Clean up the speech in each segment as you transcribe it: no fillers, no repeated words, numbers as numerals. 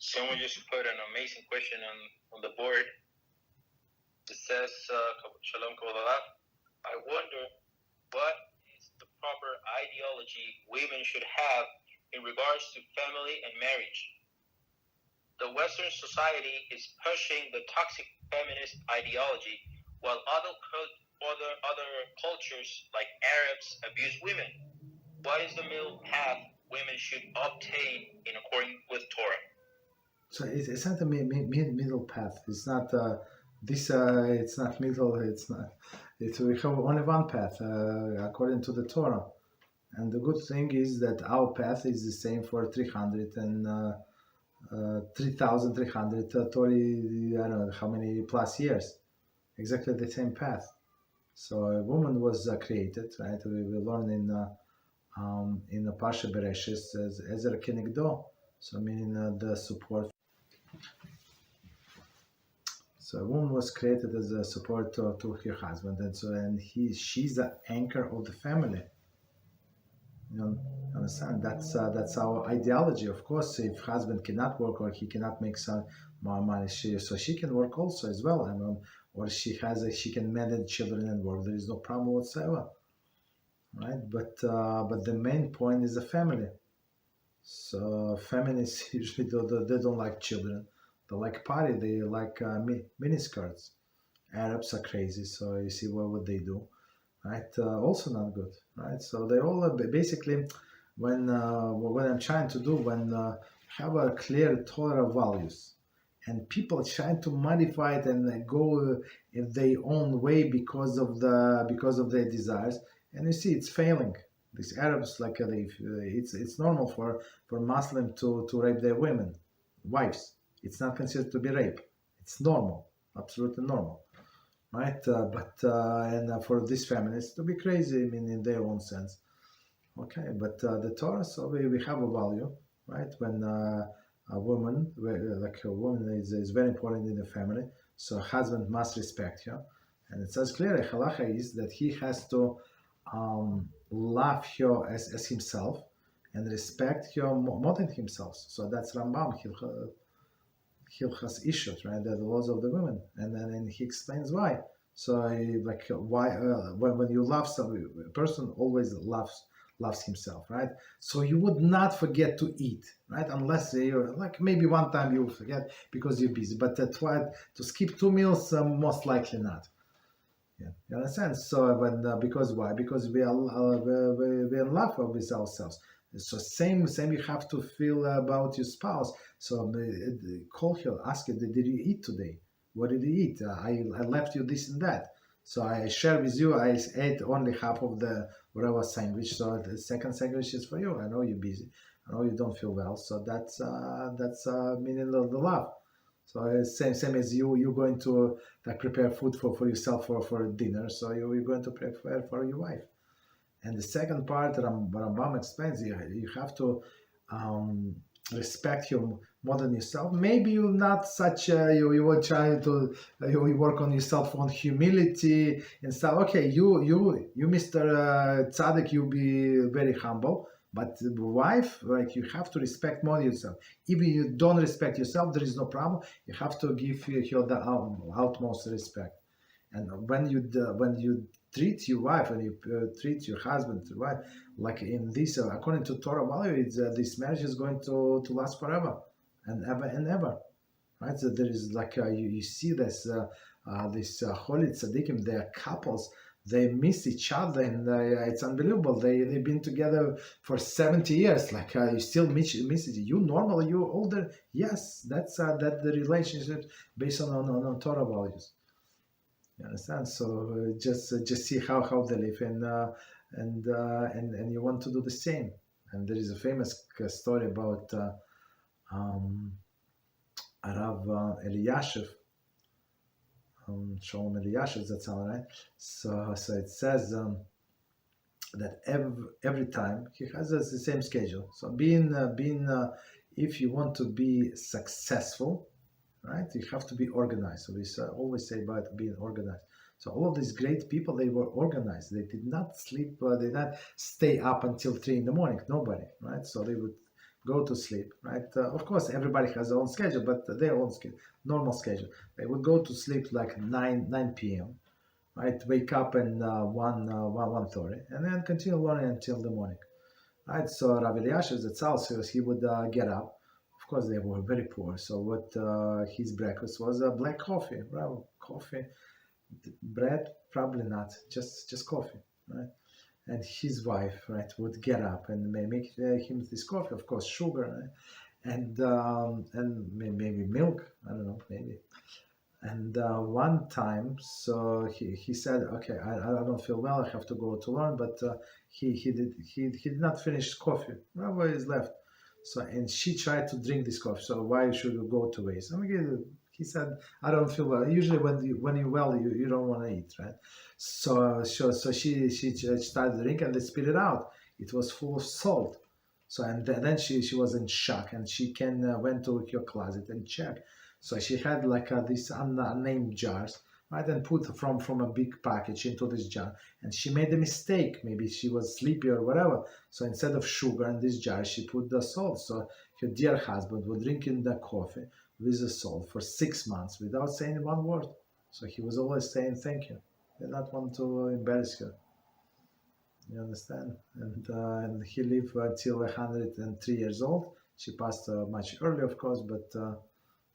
Someone just put an amazing question on the board. It says, Shalom Kovalach. I wonder what is the proper ideology women should have in regards to family and marriage. The Western society is pushing the toxic feminist ideology, while other cultures like Arabs abuse women. What is the middle path women should obtain in accordance with Torah? So it's not a middle path. It's not it's not middle. It's not. We have only one path according to the Torah, and the good thing is that our path is the same for 3,330. I don't know how many plus years. Exactly the same path. So a woman was created, right? We learn in the Parashah Bereshis as a kenegdo. So meaning the support. So a woman was created as a support to her husband, and she's the anchor of the family. You understand? That's our ideology. Of course, if husband cannot work or he cannot make some more money, she can work also as well. I mean, or she can manage children and work. There is no problem whatsoever, right? But the main point is the family. So feminists usually they don't like children. They like party. They like miniskirts. Arabs are crazy. So you see what they do, right? Also not good, right? So they all basically when I'm trying to do when have a clear Torah values, and people trying to modify it and go in their own way because of their desires, and you see it's failing. These Arabs, like it's normal for Muslim to rape their women, wives. It's not considered to be rape. It's normal, absolutely normal, right? And for these feminists to be crazy, I mean, in their own sense. Okay, but the Torah, so we have a value, right? When a woman, like a woman, is very important in the family, so a husband must respect her, and it says clearly, halacha is that he has to love her as himself and respect her more than himself. So that's Rambam. Hilchas Ishut, right? The laws of the women, and then he explains why. So, like, why when you love some person, always loves himself, right? So you would not forget to eat, right? Unless you're like maybe one time you will forget because you're busy, but try to skip 2 meals, most likely not. Yeah, you understand? So when because why? Because we are we're in love with ourselves. So same you have to feel about your spouse. So call her, ask her, did you eat today? What did you eat? I left you this and that. So I share with you. I ate only half of the whatever sandwich. So the second sandwich is for you. I know you're busy. I know you don't feel well. So that's meaning of the love. So same as you're going to like prepare food for yourself for dinner. So you're going to prepare for your wife. And the second part that Rambam explains, you have to respect him more than yourself. Maybe you're not such you were trying to you work on yourself on humility and stuff. Okay, you Mr. Tzaddik, you be very humble. But the wife, like you have to respect more yourself. If you don't respect yourself, there is no problem. You have to give her the utmost respect. And when you treat your wife and you treat your husband, wife, like in this, according to Torah value, it's, this marriage is going to last forever and ever, right? So there is like you see this holy tzaddikim, they are couples. They miss each other, and it's unbelievable. They've been together for 70 years. Like you still miss it. You normal, you older. Yes, that's that the relationship based on Torah values. You understand? So just see how they live, and you want to do the same. And there is a famous story about Rav Elyashiv. Shalom Elyashiv, that's all right. So it says that every time he has the same schedule. So being if you want to be successful, right, you have to be organized. So we always say about being organized. So all of these great people, they were organized. They did not sleep. They did not stay up until 3 in the morning. Nobody, right? So they would go to sleep, right? Of course, everybody has their own schedule, but their own schedule, normal schedule. They would go to sleep like 9 p.m., right? Wake up and 1:30, and then continue learning until the morning, right? So Rabbi Elyashiv Zatzal, he would get up. Of course, they were very poor. So what his breakfast was black coffee, right? Coffee, bread, probably not, just coffee, right? And his wife, right, would get up and make him this coffee, of course, sugar, right? And maybe milk, I don't know, maybe. And one time, so he said, okay, I don't feel well, I have to go to learn, but he did not finish coffee. Well, what is left? So, and she tried to drink this coffee. So why should you go to waste? I mean, he said, I don't feel well. Usually when you're well, you don't want to eat, right? So she started drinking and they spit it out. It was full of salt. So and then she was in shock, and she went to her closet and checked. So she had like these unnamed jars, right, and put from a big package into this jar. And she made a mistake. Maybe she was sleepy or whatever. So instead of sugar in this jar, she put the salt. So her dear husband was drinking the coffee with the salt for 6 months without saying one word. So he was always saying thank you. Did not want to embarrass her. You understand? And he lived until 103 years old. She passed much earlier, of course, but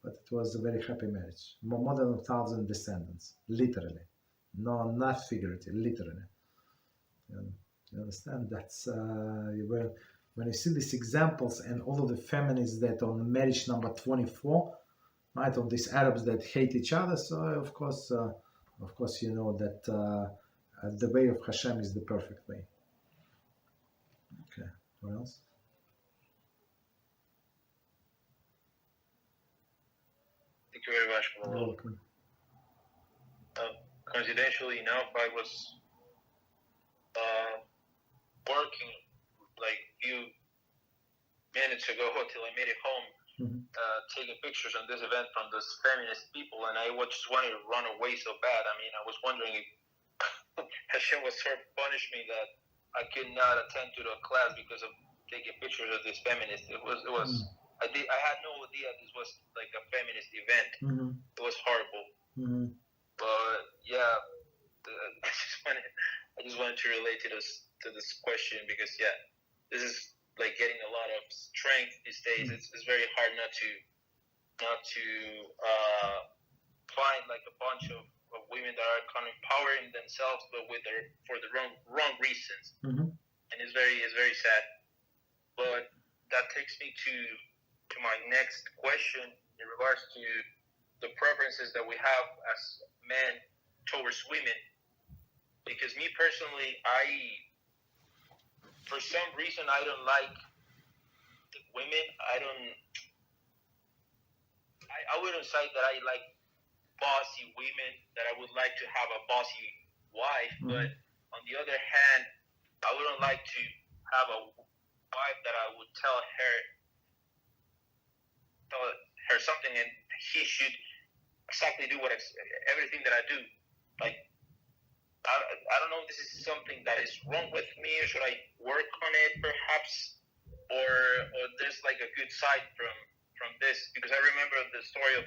it was a very happy marriage. More than 1,000 descendants, literally. No, not figuratively, literally. You understand? That's when you see these examples and all of the feminists that on marriage number 24, right, of these Arabs that hate each other. So of course, you know that the way of Hashem is the perfect way. Okay, what else? Thank you very much. You're welcome. Coincidentally enough, I was working like a few minutes ago until I made it home, taking pictures on this event from those feminist people, and I just wanted to run away so bad. I mean, I was wondering if Hashem was sort of punished me that I could not attend to the class because of taking pictures of this feminist. It was. I had no idea this was like a feminist event. It was horrible. But yeah, I just wanted to relate to this question because this is like getting a lot of strength these days. It's very hard not to find like a bunch of women that are kind of empowering themselves, but for the wrong reasons, and it's very sad. But that takes me to my next question in regards to the preferences that we have as men towards women. Because me personally, for some reason, I don't like women. I wouldn't say that I like bossy women, that I would like to have a bossy wife, but on the other hand, I wouldn't like to have a wife that I would tell her something and he should exactly do everything that I do. Like, I don't know if this is something that is wrong with me, or should I work on it perhaps, or there's like a good side from this, because I remember the story of,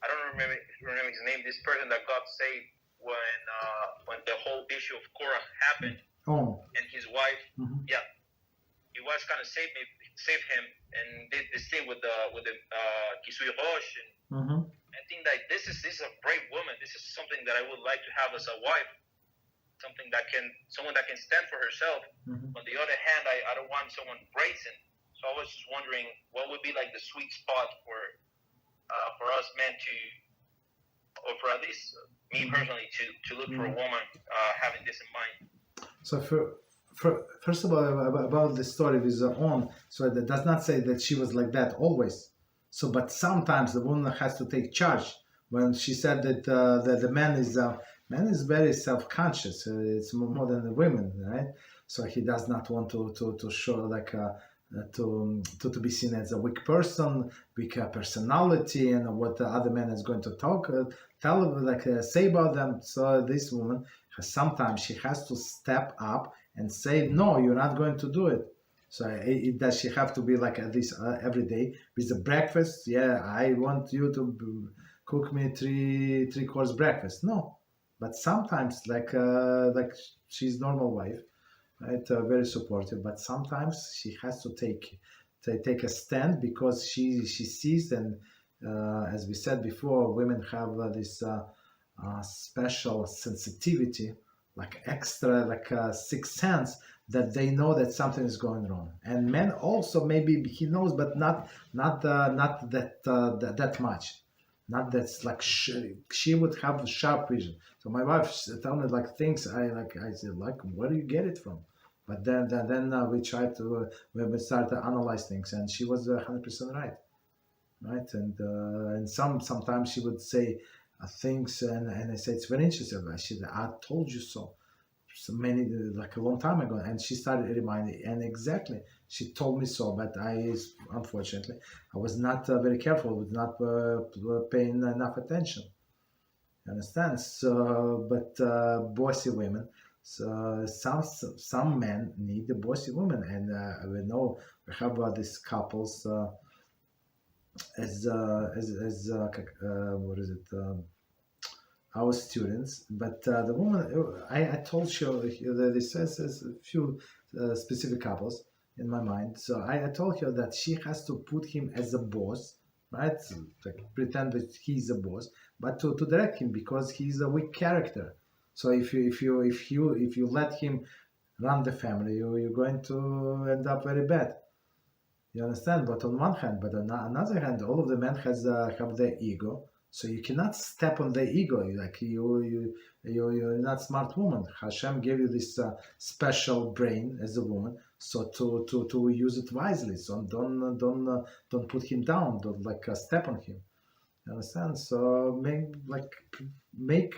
I don't remember his name, this person that got saved when the whole issue of Korah happened, and his wife, he was kind of saved him and did this thing with the Kisui Rosh, and I think that this is a brave woman. This is something that I would like to have as a wife, someone that can stand for herself. On the other hand, I don't want someone brazen. So I was just wondering what would be like the sweet spot for us men or for at least me personally to look for a woman having this in mind. So first of all, about the story with her own, so that does not say that she was like that always. So, but sometimes the woman has to take charge. When she said that the man is very self-conscious, it's more than the women, right? So he does not want to show like to be seen as a weak person, weak personality, and what the other man is going to say about them. So this woman sometimes she has to step up and say, no, you're not going to do it. So does she have to be like at least every day with the breakfast? Yeah, I want you to cook me three course breakfast. No, but sometimes like she's normal wife, right? Very supportive, but sometimes she has to take a stand because she sees, and as we said before, women have this special sensitivity, like extra, like sixth sense, that they know that something is going wrong. And men also, maybe he knows, but not that much. Not that's like she would have sharp vision. So my wife tell me like things I said like, where do you get it from? But then we tried to we started to analyze things, and she was 100% right. And sometimes she would say things, and I say it's very interesting. I told you so many like a long time ago, and she started reminding, and exactly she told me so, but unfortunately I was not very careful with not paying enough attention. You understand? So but bossy women, so some men need the bossy women, and we know we have these couples as what is it our students, but the woman, I told her that this says a few specific couples in my mind. So I told her that she has to put him as a boss, right? So, like, pretend that he's a boss, but to direct him because he's a weak character. So if you let him run the family, you're going to end up very bad. You understand? But on one hand, but on another hand, all of the men have their ego, so you cannot step on their ego. Like you're not smart woman. Hashem gave you this special brain as a woman, so to use it wisely. So don't put him down. Don't like step on him. You understand? So make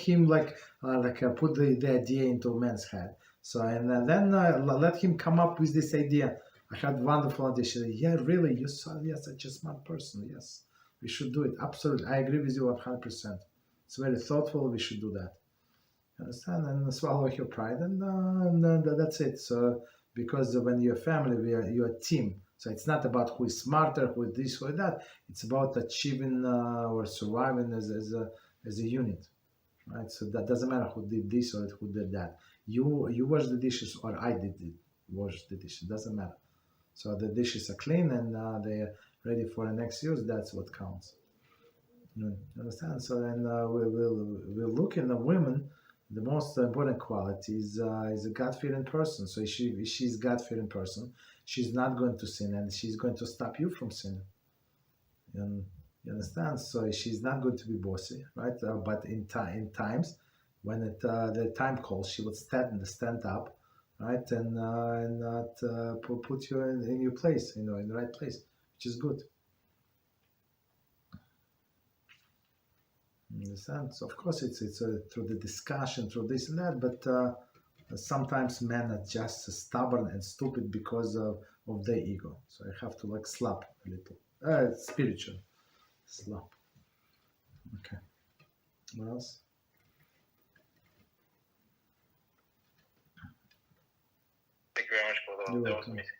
him put the idea into a man's head. So and then let him come up with this idea. I had wonderful audition. Yeah, really, you saw. Yes, such a smart person. Yes, we should do it. Absolutely, I agree with you 100%. It's very thoughtful. We should do that. Understand? And swallow your pride, and that's it. So because when you're a family, you're a team. So it's not about who is smarter, who is this, who is that. It's about achieving or surviving as a unit, right? So that doesn't matter who did this or who did that. You wash the dishes or I did wash the dishes. Doesn't matter. So the dishes are clean and they're ready for the next use. That's what counts. You understand? So then we'll look in the women. The most important quality is a God-fearing person. So if she's God-fearing person, she's not going to sin, and she's going to stop you from sinning. And you understand? So she's not going to be bossy, right? But in times when the time calls, she would stand up, right, and not put you in your place, in the right place, which is good. You understand? So of course it's through the discussion, through this and that, but sometimes men are just stubborn and stupid because of their ego. So I have to like slap a little. It's spiritual slap. Okay. What else? Thank you very much for You're that. welcome. Was amazing.